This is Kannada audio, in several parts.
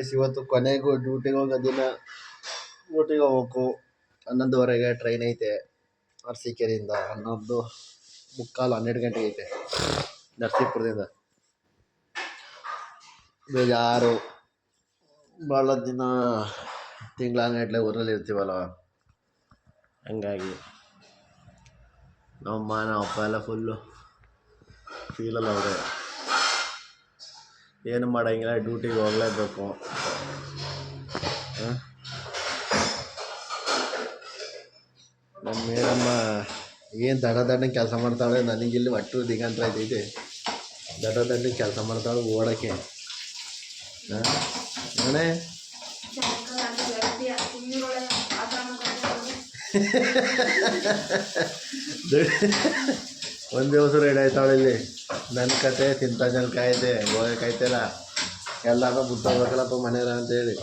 ಇವತ್ತು ಕೊನೆಗೂ ಡ್ಯೂಟಿಗೆ ಹೋಗೋ ದಿನ. ಡ್ಯೂಟಿಗೆ ಹೋಗ್ಬೇಕು. 11:30ಗೆ ಟ್ರೈನ್ ಐತೆ ಅರಸೀಕೆರೆಯಿಂದ. 11:45 12 ಗಂಟೆಗೆ ಐತೆ ನರಸೀಪುರದಿಂದ. ಬೇಜಾರು. ಭಾಳ ದಿನ ತಿಂಗಳಾನ್ಗಟ್ಲೆ ಊರಲ್ಲಿ ಇರ್ತೀವಲ್ಲ, ಹಂಗಾಗಿ ನಮ್ಮ ಅಪ್ಪ ಎಲ್ಲ ಫುಲ್ಲು ಫೀಲಲ್ಲಿ ಅವ್ರೆ. ಏನು ಮಾಡೋಂಗಿಲ್ಲ, ಡ್ಯೂಟಿಗೆ ಹೋಗಲೇಬೇಕು. ನಮ್ಮ ಮೇಡಮ್ಮ ಏನು ದಡ್ಡ ಕೆಲಸ ಮಾಡ್ತಾಳೆ. ನನಗಿಲ್ಲಿ ಒಟ್ಟು ದಿಗಂತರ ಐತೈತೆ. ದಡ್ಡ ಕೆಲಸ ಮಾಡ್ತಾಳೆ ಓಡೋಕ್ಕೆ. ನಾನೇ ಒಂದು ದಿವಸ ರೆಡಿ ಆಯ್ತಾವಳೆ ಇಲ್ಲಿ. ನನ್ನ ಕತೆ ತಿಂತ ಜನ ಕಾಯ್ದೆ ಹೋಗೋಕ್ಕಾಯ್ತಲ್ಲ, ಎಲ್ಲಾರು ಬಿಟ್ಟೋಗ್ಬೇಕಲ್ಲಪ್ಪ ಮನೆಯರ ಅಂತೇಳಿ.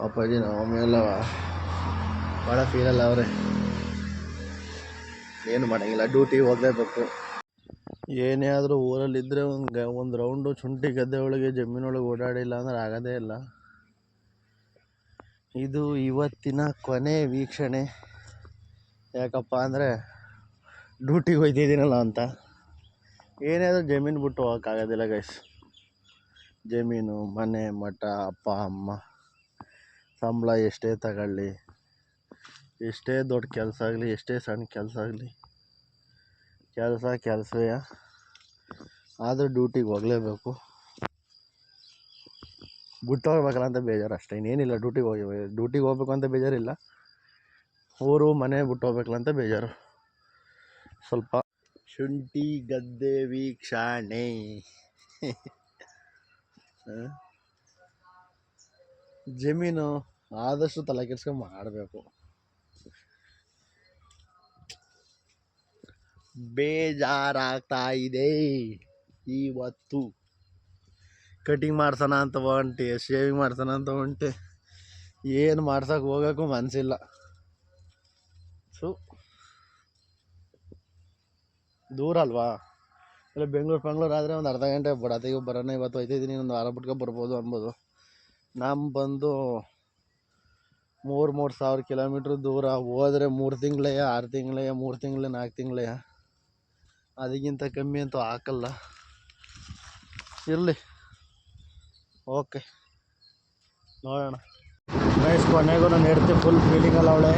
ಅಪ್ಪಾಜಿ ನಮ್ಮ ಮೇಲವ ಭಾಳ ಫೀಲಲ್ಲ ಅವ್ರೆ. ಏನು ಮಾಡೋಂಗಿಲ್ಲ, ಡ್ಯೂಟಿಗೆ ಹೋಗಲೇಬೇಕು. ಏನೇ ಆದರೂ ಊರಲ್ಲಿದ್ದರೆ ಒಂದು ರೌಂಡು ಶುಂಠಿ ಗದ್ದೆ ಒಳಗೆ ಜಮೀನೊಳಗೆ ಓಡಾಡಿಲ್ಲ ಅಂದ್ರೆ ಆಗೋದೇ ಇಲ್ಲ. ಇದು ಇವತ್ತಿನ ಕೊನೆ ವೀಕ್ಷಣೆ. ಯಾಕಪ್ಪ ಅಂದರೆ ಡ್ಯೂಟಿಗೆ ಹೋಗ್ತಿದ್ದೀನಲ್ಲ ಅಂತ. ಏನೇ ಆದರೂ ಜಮೀನು ಬಿಟ್ಟು ಹೋಗೋಕ್ಕಾಗೋದಿಲ್ಲ ಗೈಸ್. ಜಮೀನು, ಮನೆ, ಮಠ, ಅಪ್ಪ ಅಮ್ಮ, ಸಂಬಳ ಎಷ್ಟೇ ತಗೊಳ್ಳಿ, ಎಷ್ಟೇ ದೊಡ್ಡ ಕೆಲಸ ಆಗಲಿ, ಎಷ್ಟೇ ಸಣ್ಣ ಕೆಲಸ ಆಗಲಿ, ಕೆಲಸವೇ. ಆದರೂ ಡ್ಯೂಟಿಗೆ ಹೋಗಲೇಬೇಕು. ಬಿಟ್ಟು ಹೋಗ್ಬೇಕಲ್ಲ ಅಂತ ಬೇಜಾರು ಅಷ್ಟೇ, ಇನ್ನೇನಿಲ್ಲ. ಡ್ಯೂಟಿಗೆ ಹೋಗ್ಬೇಕು ಅಂತ ಬೇಜಾರಿಲ್ಲ. ಊರು ಮನೆ ಬಿಟ್ಟು ಹೋಗ್ಬೇಕಲ್ಲ ಅಂತ ಬೇಜಾರು ಸ್ವಲ್ಪ. ಶುಂಠಿ ಗದ್ದೆ ವೀಕ್ಷಣೆ. ಜಮೀನು ಆದಷ್ಟು ತಲೆ ಕೆಡ್ಸ್ಕೊಂಡು ಮಾಡಬೇಕು. ಬೇಜಾರಾಗ್ತಾ ಇದೆ ಇವತ್ತು. ಕಟಿಂಗ್ ಮಾಡ್ಸೋಣ ಅಂತ ಹೊಂಟೆ, ಶೇವಿಂಗ್ ಮಾಡ್ಸೋಣ ಅಂತ ಹೊಂಟೆ. ಏನು ಮಾಡ್ಸೋಕೆ ಹೋಗೋಕ್ಕೂ ಮನಸ್ಸಿಲ್ಲ. ದೂರ ಅಲ್ವಾ. ಇಲ್ಲ ಬೆಂಗಳೂರು ಆದರೆ ಒಂದು ಅರ್ಧ ಗಂಟೆ ಬಡತೆಗೆ ಬರೋಣ. ಇವತ್ತು ಹೋಯ್ತಿದ್ದೀನಿ, ಒಂದು ವಾರ ಬಿಟ್ಕೊ ಬರ್ಬೋದು ಅನ್ಬೋದು. ನಮ್ಮ ಬಂದು 3,000 ಕಿಲೋಮೀಟ್ರ್ ದೂರ. ಹೋದರೆ 3 ತಿಂಗಳೇ, 6 ತಿಂಗಳೇ, 3 ತಿಂಗಳೇ, 4 ತಿಂಗಳೇ. ಅದಕ್ಕಿಂತ ಕಮ್ಮಿ ಅಂತೂ ಹಾಕಲ್ಲ. ಇರಲಿ, ಓಕೆ, ನೋಡೋಣ. ನೈಸ್. ಕೊನೆಗೂ ನಾನು ಹೇಳ್ತೀನಿ, ಫುಲ್ ಫೀಲಿಂಗಲ್ಲ ಅವಳೆ.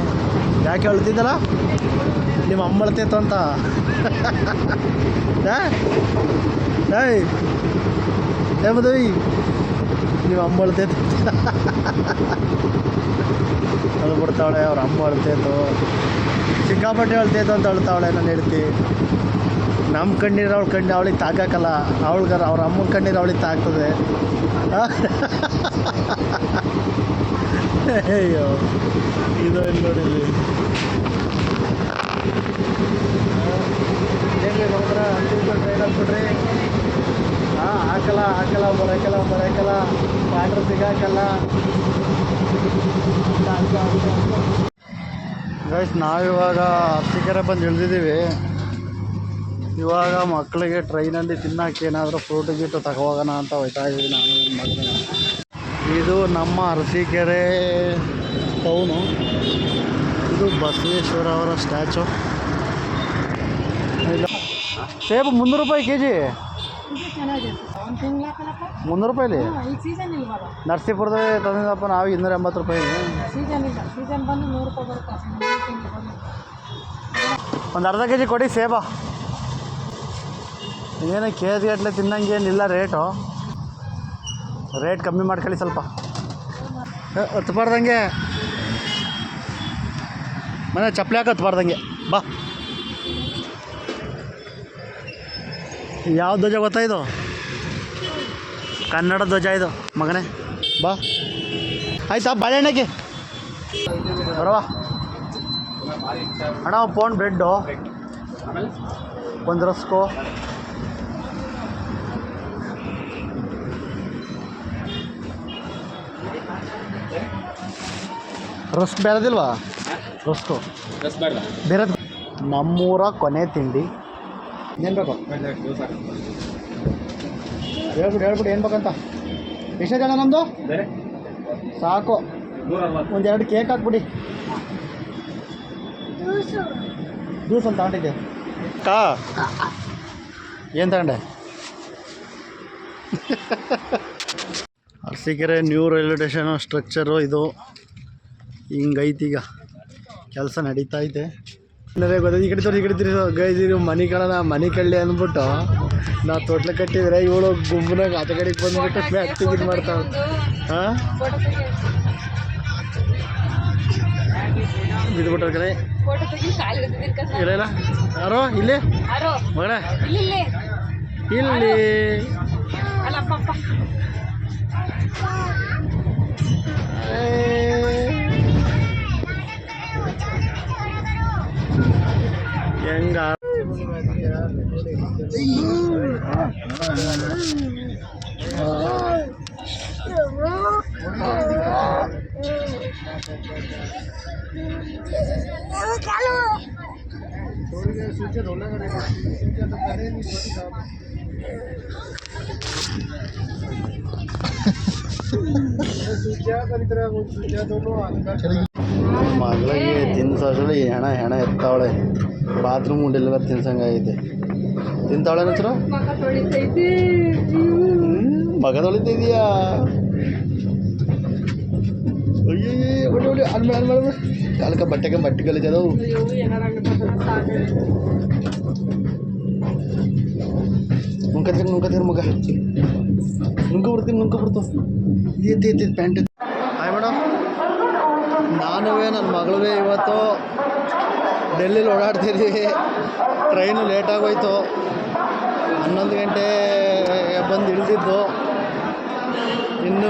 ಯಾಕೆ ಹೇಳ್ತಿದ್ದಲ್ಲ, ನಿಮ್ಮ ಅಮ್ಮ ಅಳ್ತೈತು ಅಂತ. ಮದುವೆ ನಿಮ್ಮ ಅಮ್ಮ ಅಳ್ತೈತು ಅದು ಬಿಡ್ತಾವಳೆ. ಅವ್ರ ಅಮ್ಮ ಅಳ್ತೈತು, ಸಿಕ್ಕಾಪಟ್ಟೆ ಅಳ್ತೈತು ಅಂತ ಅಳ್ತಾವಳೆ. ನಾನು ಹೇಳ್ತೀನಿ, ನಮ್ಮ ಕಣ್ಣೀರು ಅವಳಿಗೆ ತಾಕಲ್ಲ. ಅವ್ರ ಅಮ್ಮನ ಕಣ್ಣೀರು ಅವಳಿಗೆ ತಾಗ್ತದೆ. ಅಯ್ಯೋ, ಇದು ಇಲ್ಲಿ ನೋಡಿದ್ವಿ. ಏನ್ರಿ ನೋಡಿದ್ರೆ ಅಂತಿಂತ ಟ್ರೈನ್ ಹಾಕ್ಬಿಟ್ರಿ. ಹಾಕಲ್ಲ ಬರೋಕ್ಕಲ್ಲ ವಾಟ್ರ್ ಸಿಗಾಕಲ್ಲ. ಗೈಸ್, ನಾವಿವಾಗ ಅರಸೀಕೆರೆ ಬಂದು ಇಳಿದಿದ್ದೀವಿ. ಇವಾಗ ಮಕ್ಕಳಿಗೆ ಟ್ರೈನಲ್ಲಿ ತಿನ್ನೋಕೆ ಏನಾದರೂ ಫ್ರೂಟ್ ಗೀಟು ತಗೋಗೋಣ ಅಂತ ಹೋಗ್ತಾ ಇದ್ದೀವಿ ನಾನು ನನ್ನ ಮಗನ. ಇದು ನಮ್ಮ ಅರಸೀಕೆರೆ ಟೌನು. ಇದು ಬಸವೇಶ್ವರ ಅವರ ಸ್ಟ್ಯಾಚು. ಸೇಬು 300 ರೂಪಾಯಿ kg. 300 ರೂಪಾಯಿಲಿ ನರಸೀಪುರದಲ್ಲಿ ತಂದಿದ್ದಪ್ಪ ನಾವು. 280 ರೂಪಾಯಿ. ಒಂದು ಅರ್ಧ kg ಕೊಡಿ ಸೇಬ. ಇನ್ನೇನು KG ಗಟ್ಟಲೆ ತಿನ್ನಂಗೇನಿಲ್ಲ. ರೇಟ್ ಕಮ್ಮಿ ಮಾಡ್ಕೊಳ್ಳಿ ಸ್ವಲ್ಪ. ಹತ್ಬಾರ್ದಂಗೆ ಮನೆ ಚಪ್ಪಲಿ ಹಾಕಿ ಹತ್ಬಾರ್ದಂಗೆ. ಬಾ. ಯಾವ ಧ್ವಜ ಗೊತ್ತಾ ಇದು? ಕನ್ನಡ ಧ್ವಜ ಇದು ಮಗನೇ. ಬಾ. ಆಯ್ತಾ ಬಾಳೆಹಣ್ಣಕ್ಕೆ ಬರವಾ ಅಣ್ಣ. ಪೌಂಡ್ ಬ್ರೆಡ್ಡು, ಒಂದು ರಸ್ಕು, ರಸ್ಕ್ ಬೇಡದಿಲ್ವಾ? ರಸ್ಕು ಬೇರೆ. ನಮ್ಮೂರ ಕೊನೆ ತಿಂಡಿ ಏನು ಬೇಕು ಹೇಳ್ಬಿಟ್ಟು ಏನು ಬೇಕಂತ. ಎಷ್ಟೇ ಜನ ನಮ್ಮದು ಸಾಕು ಒಂದೆರಡು ಕೇಕ್ ಹಾಕ್ಬಿಡಿ ಜ್ಯೂಸ್ ಅಂತ ತಗೊಂಡಿದ್ದೆ ಕಾ ಏನು ತಗೊಂಡೆ Arsikere new railway station structure ಇದು ಹಿಂಗೈತೀಗ ಕೆಲಸ ನಡೀತಾ ಐತೆ ಅಂದರೆ ಗೊತ್ತಾಯ್ತು ಈ ಕಡೆ ಗೈದಿರು ಮನೆ ಕಳನ ಮನೆ ಕಳ್ಳಿ ಅಂದ್ಬಿಟ್ಟು ನಾವು ತೊಟ್ಲು ಕಟ್ಟಿದ್ರೆ ಇವಳು ಗುಂಪನಾಗ ಆತ ಕಡೆಗೆ ಬಂದ್ಬಿಟ್ಟು ಫ್ಯಾಕ್ಟ್ರಿಗೆ ಇದು ಮಾಡ್ತಾವೆ ಹಾಂ ಬಿದ್ದುಬಿಟ್ರ ಕಡೆ ಇಲ್ಲ ಯಾರೋ ಇಲ್ಲಿ ಮಗಳ ಇಲ್ಲಿ ಹೆಂಗ ಮಗಳಿಗೆ ತಿನ್ಸೋದ್ರಲ್ಲಿ ಹೆಣ ಎತ್ತಾವಳೆ ಬಾತ್ರೂಮ್ ಉಂಡಿಲ್ಲ ತಿನ್ಸಂಗಾಗೈತೆ ತಿಂತಾವಳೆ ಹೆಸರು ಮಗ ತೊಳಿತಿದ್ಯಾ ಅಯ್ಯೋ ಹೊಡಿ ಅನ್ಮೇಲೆ ಕಾಲಕ ಬಟ್ಟೆ ಕಲಿತದವು ನುಂಕತ್ತೀರಿ ಮಗ ನುಂಕ ಬರ್ತೀವಿ ಪ್ಯಾಂಟ್ ಹಾಯ್ ಮೇಡಮ್ ನಾನುವೇ ನನ್ನ ಮಗಳೇ ಇವತ್ತು ಡೆಲ್ಲಿಲಿ ಓಡಾಡ್ತಿದ್ದೀವಿ ಟ್ರೈನು ಲೇಟಾಗೋಯ್ತು 11 ಗಂಟೆ ಬಂದು ಇಳಿದಿದ್ದು ಇನ್ನೂ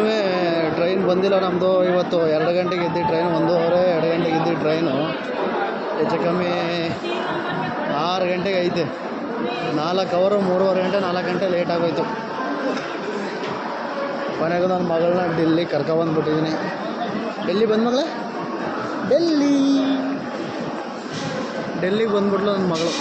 ಟ್ರೈನ್ ಬಂದಿಲ್ಲ ನಮ್ಮದು ಇವತ್ತು 2 ಗಂಟೆಗೆ ಇದ್ದು ಟ್ರೈನ್ 1:30 2 ಗಂಟೆಗೆ ಇದ್ದು ಟ್ರೈನು ಹೆಚ್ಚು ಕಮ್ಮಿ 6 ಗಂಟೆಗೆ ಐತೆ 4 ಅವರು 3:30 ಗಂಟೆ 4 ಗಂಟೆ ಲೇಟ್ ಆಗೋಯ್ತು ಕೊನೆಗೂ ನನ್ನ ಮಗಳನ್ನ ಡೆಲ್ಲಿ ಕರ್ಕೊಬಂದ್ಬಿಟ್ಟಿದ್ದೀನಿ ಡೆಲ್ಲಿ ಬಂದ ಮಗಳೇ ಡೆಲ್ಲಿಗೆ ಬಂದ್ಬಿಟ್ಲು ನನ್ನ ಮಗಳು